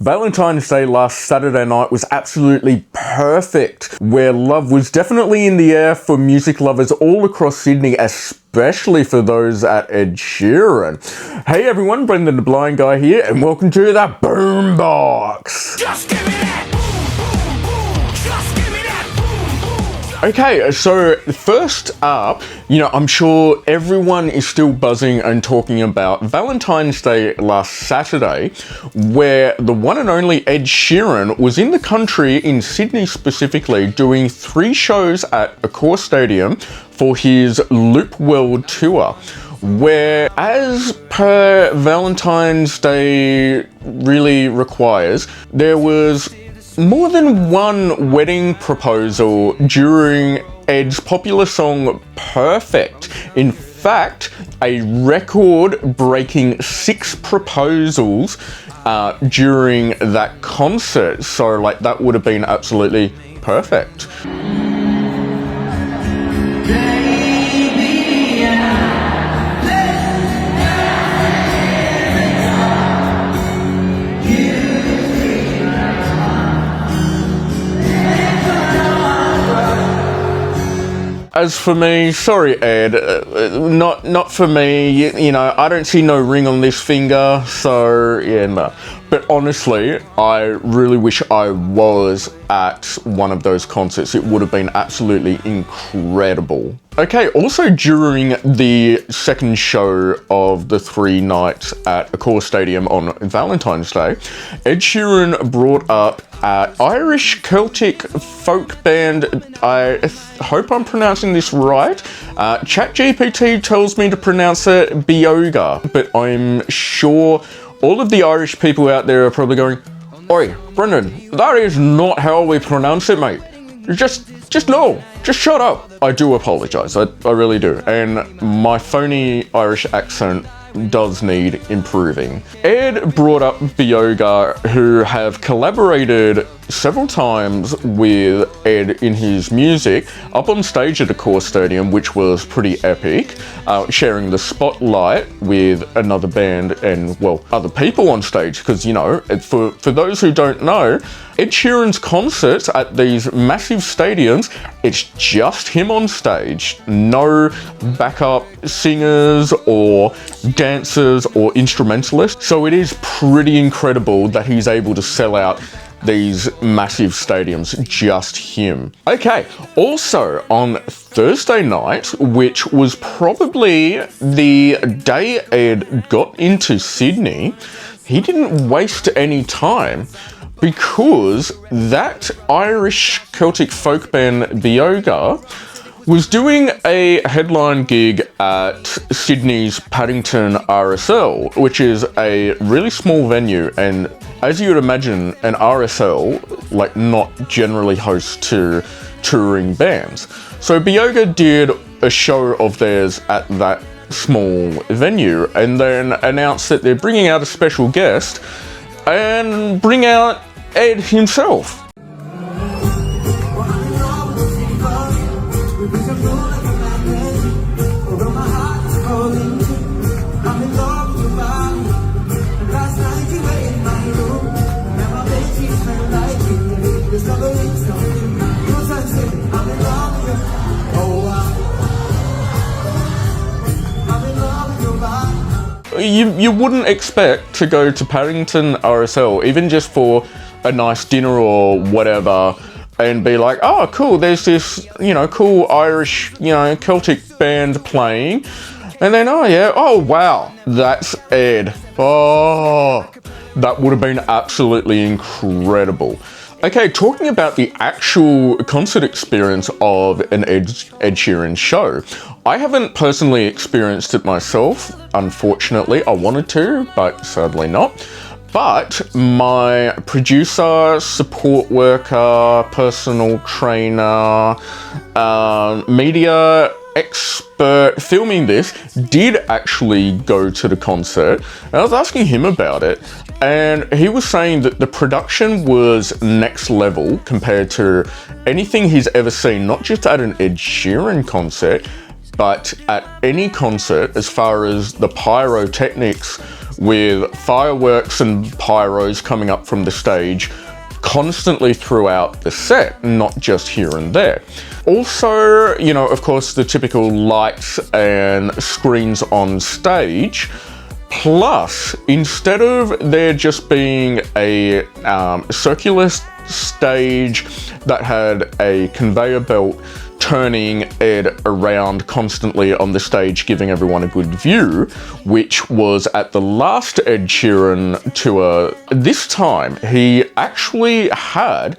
Valentine's Day last Saturday night was absolutely perfect, where love was definitely in the air for music lovers all across Sydney, especially for those at Ed Sheeran. Hey everyone, Brendan the Blind Guy here, and welcome to the Boombox. Just give me that boom, boom, boom. Just give me that boom, boom. Okay, so first up, I'm sure everyone is still buzzing and talking about Valentine's Day last Saturday, where the one and only Ed Sheeran was in the country, in Sydney specifically, doing 3 shows at Accor Stadium for his Loop World Tour, where, as per Valentine's Day really requires, there was more than one wedding proposal during Ed's popular song Perfect. In fact, a record-breaking 6 proposals during that concert. So, that would have been absolutely perfect. As for me, sorry Ed, not for me, I don't see no ring on this finger, so yeah, no. But honestly, I really wish I was at one of those concerts. It would have been absolutely incredible. Okay, also during the second show of the 3 nights at Accor Stadium on Valentine's Day, Ed Sheeran brought up Irish Celtic folk band, I hope I'm pronouncing this right. ChatGPT tells me to pronounce it Bioga, but I'm sure all of the Irish people out there are probably going, "Oi, Brendan, that is not how we pronounce it, mate. Just no, just shut up." I do apologise, I really do. And my phony Irish accent does need improving. Ed brought up Bioga, who have collaborated several times with Ed in his music, up on stage at the Accor Stadium, which was pretty epic, sharing the spotlight with another band and, well, other people on stage, because, for those who don't know, Ed Sheeran's concerts at these massive stadiums, it's just him on stage. No backup singers or dancers or instrumentalists. So it is pretty incredible that he's able to sell out these massive stadiums, just him. Okay, also on Thursday night, which was probably the day Ed got into Sydney, he didn't waste any time, because that Irish Celtic folk band Bioga was doing a headline gig at Sydney's Paddington RSL, which is a really small venue, and as you would imagine, an RSL, not generally hosts to touring bands. So Bioga did a show of theirs at that small venue, and then announced that they're bringing out a special guest, and bring out Ed himself. You wouldn't expect to go to Paddington RSL, even just for a nice dinner or whatever, and be like, oh cool, there's this, cool Irish, Celtic band playing, and then, oh wow, that's Ed. Oh, that would have been absolutely incredible. Okay, talking about the actual concert experience of an Ed Sheeran show, I haven't personally experienced it myself, unfortunately. I wanted to, but sadly not. But my producer, support worker, personal trainer, media expert filming this did actually go to the concert. And I was asking him about it, and he was saying that the production was next level compared to anything he's ever seen, not just at an Ed Sheeran concert, but at any concert, as far as the pyrotechnics with fireworks and pyros coming up from the stage constantly throughout the set, not just here and there. Also, you know, of course, the typical lights and screens on stage. Plus, instead of there just being a circular stage that had a conveyor belt turning Ed around constantly on the stage, giving everyone a good view, which was at the last Ed Sheeran tour. This time, he actually had,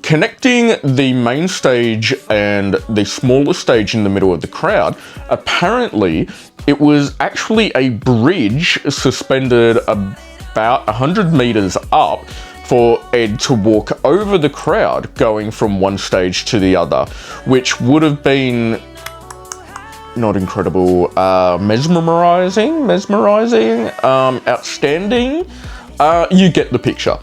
connecting the main stage and the smaller stage in the middle of the crowd, apparently it was actually a bridge suspended about 100 meters up for Ed to walk over the crowd going from one stage to the other, which would have been not incredible, mesmerizing, outstanding. You get the picture.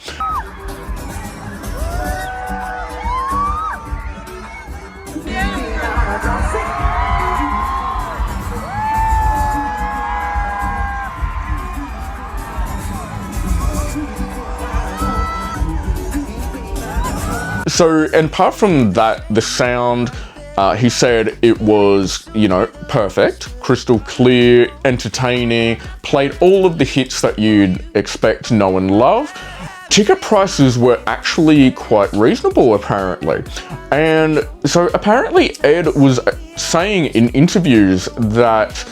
So, and apart from that, the sound, he said it was, you know, perfect, crystal clear, entertaining, played all of the hits that you'd expect, know and love. Ticket prices were actually quite reasonable, apparently. And so apparently Ed was saying in interviews that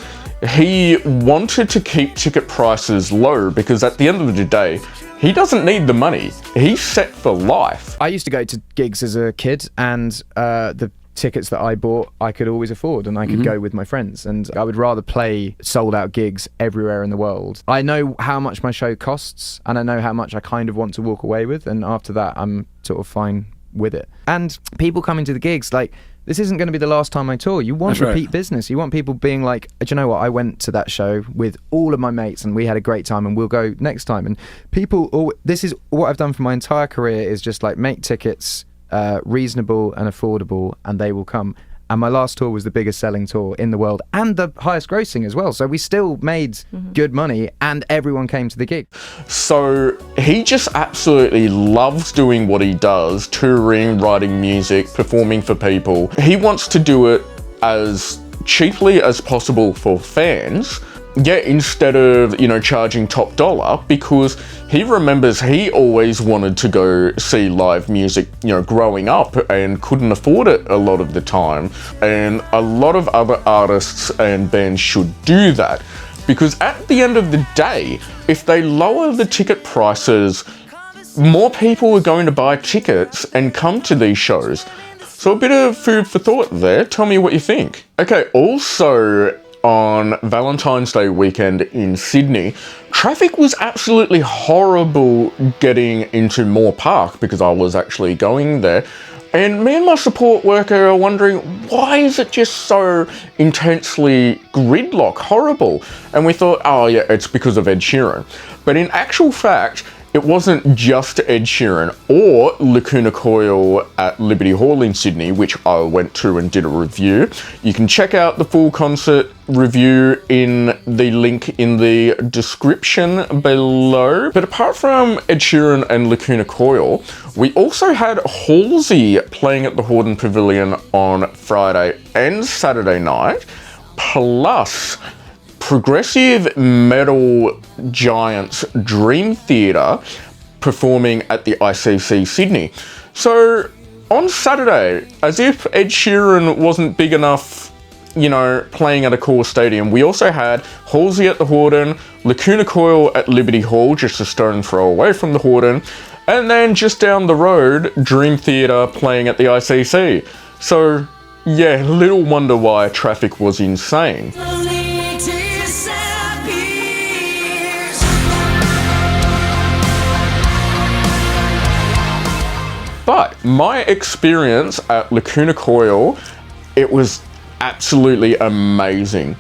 he wanted to keep ticket prices low because at the end of the day, he doesn't need the money. He's set for life. I used to go to gigs as a kid, and the tickets that I bought, I could always afford, and I could go with my friends. And I would rather play sold out gigs everywhere in the world. I know how much my show costs, and I know how much I kind of want to walk away with. And after that, I'm sort of fine with it. And people coming to the gigs, like, this isn't going to be the last time I tour. You want repeat business. You want people being like, do you know what? I went to that show with all of my mates and we had a great time and we'll go next time. And people, this is what I've done for my entire career, is just like make tickets reasonable and affordable and they will come. And my last tour was the biggest selling tour in the world and the highest grossing as well. So we still made good money and everyone came to the gig. So he just absolutely loves doing what he does, touring, writing music, performing for people. He wants to do it as cheaply as possible for fans. Yeah, instead of, you know, charging top dollar, because he remembers he always wanted to go see live music, you know, growing up and couldn't afford it a lot of the time. And a lot of other artists and bands should do that, because at the end of the day, if they lower the ticket prices, more people are going to buy tickets and come to these shows. So a bit of food for thought there. Tell me what you think. Okay, also, on Valentine's Day weekend in Sydney, traffic was absolutely horrible getting into Moore Park because I was actually going there. And me and my support worker are wondering, why is it just so intensely gridlock, horrible? And we thought, oh yeah, it's because of Ed Sheeran. But in actual fact, it wasn't just Ed Sheeran or Lacuna Coil at Liberty Hall in Sydney, which I went to and did a review. You can check out the full concert review in the link in the description below. But apart from Ed Sheeran and Lacuna Coil, we also had Halsey playing at the Hordern Pavilion on Friday and Saturday night, plus progressive metal giants Dream Theater performing at the ICC Sydney. So on Saturday, as if Ed Sheeran wasn't big enough, you know, playing at a core stadium, we also had Halsey at the Hordern, Lacuna Coil at Liberty Hall, just a stone throw away from the Hordern, and then just down the road, Dream Theater playing at the ICC. So yeah, little wonder why traffic was insane. But my experience at Lacuna Coil, it was absolutely amazing.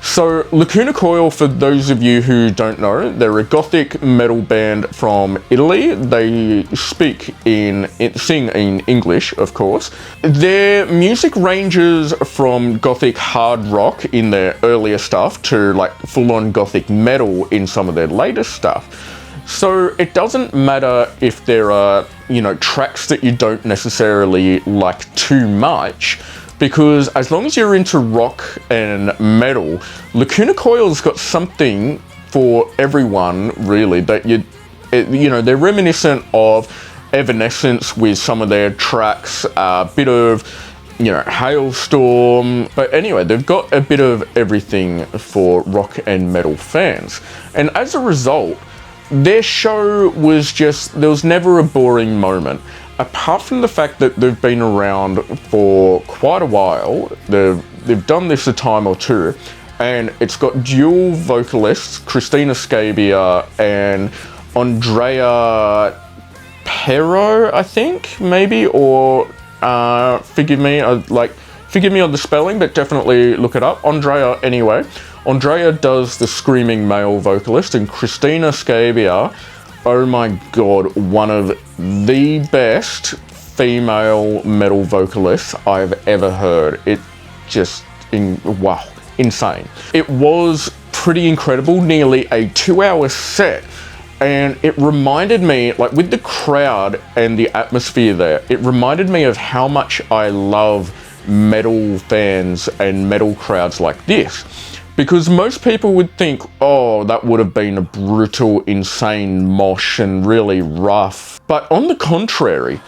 So Lacuna Coil, for those of you who don't know, they're a gothic metal band from Italy. They sing in English, of course. Their music ranges from gothic hard rock in their earlier stuff to like full-on gothic metal in some of their latest stuff. So it doesn't matter if there are, tracks that you don't necessarily like too much, because as long as you're into rock and metal, Lacuna Coil's got something for everyone, really, that they're reminiscent of Evanescence with some of their tracks, a bit of, Hailstorm. But anyway, they've got a bit of everything for rock and metal fans. And as a result, their show was there was never a boring moment. Apart from the fact that they've been around for quite a while, they've done this a time or two, and it's got dual vocalists, Christina Scabia and Andrea Pero, I think, maybe, or forgive me on the spelling, but definitely look it up. Andrea, anyway. Andrea does the screaming male vocalist, and Christina Scabia, oh my god, one of the best female metal vocalists I've ever heard. It just, wow, insane. It was pretty incredible, nearly a 2-hour set. And it reminded me, like with the crowd and the atmosphere there, it reminded me of how much I love metal fans and metal crowds like this. Because most people would think, oh, that would have been a brutal, insane mosh and really rough. But on the contrary,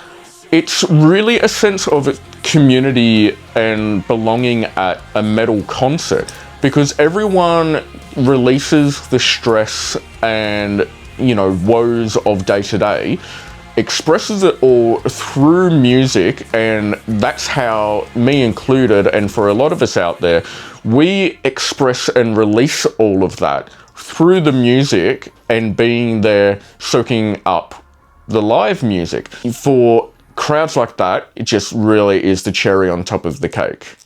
it's really a sense of community and belonging at a metal concert. Because everyone releases the stress and, woes of day to day, expresses it all through music, and that's how, me included, and for a lot of us out there, we express and release all of that through the music and being there soaking up the live music. For crowds like that, it just really is the cherry on top of the cake.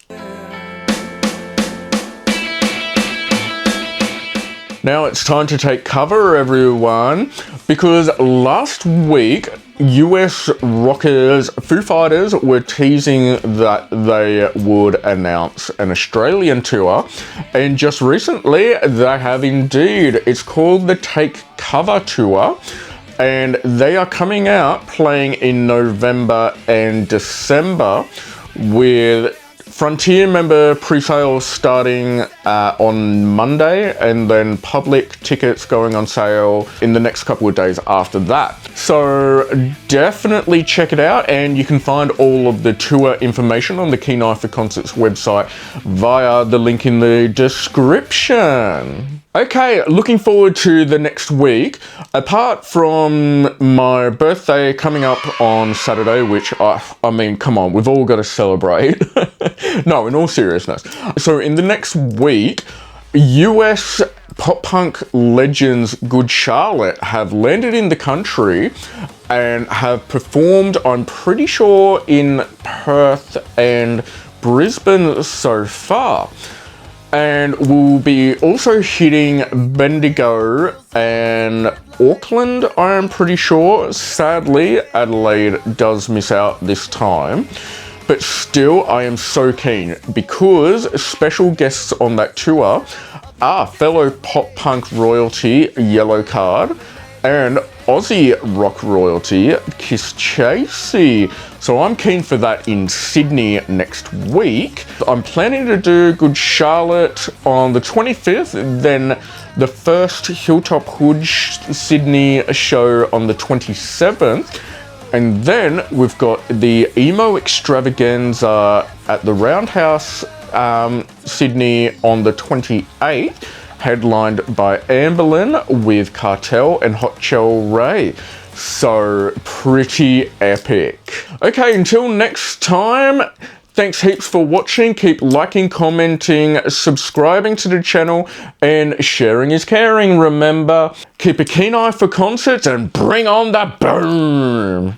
Now it's time to take cover, everyone, because last week, US rockers Foo Fighters were teasing that they would announce an Australian tour, and just recently they have indeed. It's called the Takeover Tour, and they are coming out playing in November and December, with Frontier member pre-sales starting on Monday, and then public tickets going on sale in the next couple of days after that. So definitely check it out, and you can find all of the tour information on the Keen Eye for Concerts website via the link in the description. Okay, looking forward to the next week. Apart from my birthday coming up on Saturday, which I mean, come on, we've all got to celebrate. No, in all seriousness. So in the next week, US pop punk legends Good Charlotte have landed in the country and have performed, I'm pretty sure, in Perth and Brisbane so far. And we'll be also hitting Bendigo and Auckland, I am pretty sure. Sadly, Adelaide does miss out this time. But still, I am so keen, because special guests on that tour are fellow pop punk royalty Yellow Card and Aussie rock royalty Kiss Chasey. So I'm keen for that in Sydney next week. I'm planning to do Good Charlotte on the 25th, then the first Hilltop Hood Sydney show on the 27th. And then we've got the Emo Extravaganza at the Roundhouse, Sydney on the 28th, headlined by Amberlin with Cartel and Hot Shell Ray. So pretty epic. Okay, until next time, thanks heaps for watching. Keep liking, commenting, subscribing to the channel, and sharing is caring. Remember, keep a keen eye for concerts and bring on the boom.